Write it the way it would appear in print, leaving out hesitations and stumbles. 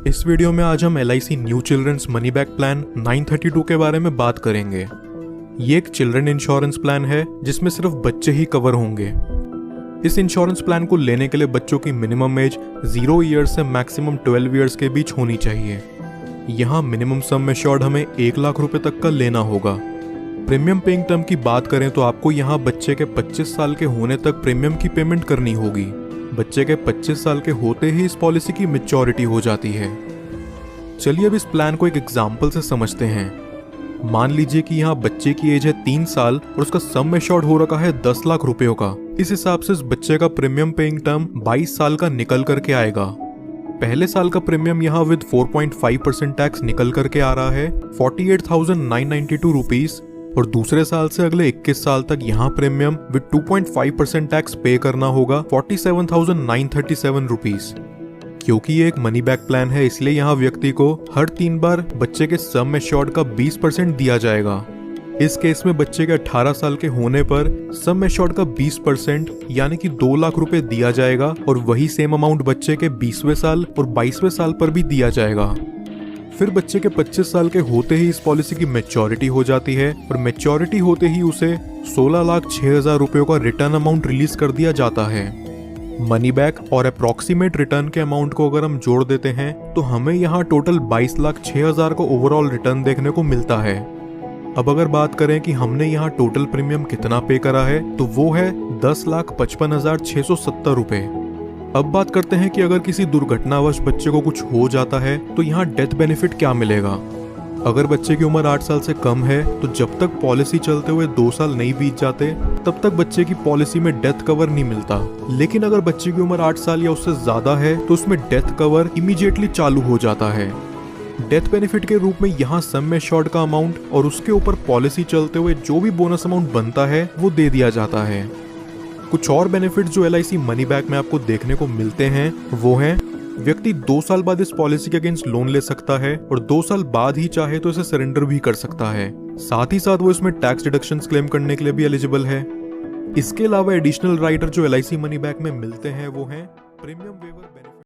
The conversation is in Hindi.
इस वीडियो में आज हम LIC new children's money back plan 932 के बारे में बात करेंगे। ये एक चिल्ड्रन इंश्योरेंस प्लान है जिसमें सिर्फ बच्चे ही कवर होंगे। इस इंश्योरेंस प्लान को लेने के लिए बच्चों की मिनिमम एज 0 ईयर्स से मैक्सिमम 12 ईयर्स के बीच होनी चाहिए। यहाँ मिनिमम सम एश्योर्ड हमें 1 लाख रुपए तक का लेना होगा। प्रीमियम पेइंग टर्म की बात करें तो आपको यहाँ बच्चे के 25 साल के होने तक प्रीमियम की पेमेंट करनी होगी। बच्चे के 25 साल के होते ही इस पॉलिसी की मैच्योरिटी हो जाती है। चलिए अब इस प्लान को एक एग्जाम्पल से समझते हैं। मान लीजिए कि यहाँ बच्चे की एज है 3 साल और उसका सम एश्योर्ड हो रखा है 10 लाख रुपयों का। इस हिसाब से इस बच्चे का प्रीमियम पेइंग टर्म 22 साल का निकल करके आएगा। पहले साल का प्रीमियम यहाँ विद 4.5% टैक्स निकल करके आ रहा है 48,992 रुपीज, और दूसरे साल से अगले 21 साल तक यहाँ प्रीमियम विद 2.5% टैक्स पे करना होगा 47,937 रुपीज। क्योंकि ये एक मनी बैक प्लान है इसलिए यहाँ व्यक्ति को हर 3 बार बच्चे के सम एश्योर्ड का 20% दिया जाएगा। इस केस में बच्चे के 18 साल के होने पर सम एश्योर्ड का 20% यानी कि 2 लाख रुपए दिया जाएगा, और वही सेम अमाउंट बच्चे के 20वें साल और 22वें साल पर भी दिया जाएगा। फिर बच्चे के 25 साल के होते ही इस पॉलिसी की मैच्योरिटी हो जाती है, और मैच्योरिटी होते ही उसे 16,06,000 रुपयों का रिटर्न अमाउंट रिलीज कर दिया जाता है। मनी बैक और अप्रॉक्सीमेट रिटर्न के अमाउंट को अगर हम जोड़ देते हैं तो हमें यहाँ टोटल 22,06,000 का ओवरऑल रिटर्न देखने को मिलता है। अब अगर बात करें कि हमने यहाँ टोटल प्रीमियम कितना पे करा है तो वो है 10,55,670 रुपए। अब बात करते हैं कि अगर किसी दुर्घटनावश बच्चे को कुछ हो जाता है तो यहाँ डेथ बेनिफिट क्या मिलेगा। अगर बच्चे की उम्र 8 साल से कम है तो जब तक पॉलिसी चलते हुए 2 साल नहीं बीत जाते तब तक बच्चे की पॉलिसी में डेथ कवर नहीं मिलता। लेकिन अगर बच्चे की उम्र 8 साल या उससे ज्यादा है तो उसमें डेथ कवर इमीडिएटली चालू हो जाता है। डेथ बेनिफिट के रूप में यहाँ सम एश्योर्ड का अमाउंट और उसके ऊपर पॉलिसी चलते हुए जो भी बोनस अमाउंट बनता है वो दे दिया जाता है। कुछ और बेनिफिट जो LIC मनी बैक में आपको देखने को मिलते हैं वो हैं, व्यक्ति 2 साल बाद इस पॉलिसी के अगेंस्ट लोन ले सकता है और 2 साल बाद ही चाहे तो इसे सरेंडर भी कर सकता है। साथ ही साथ वो इसमें टैक्स डिडक्शंस क्लेम करने के लिए भी एलिजिबल है। इसके अलावा एडिशनल राइटर जो LIC मनी बैक में मिलते हैं वो हैं प्रीमियम वेवर बेनिफिट।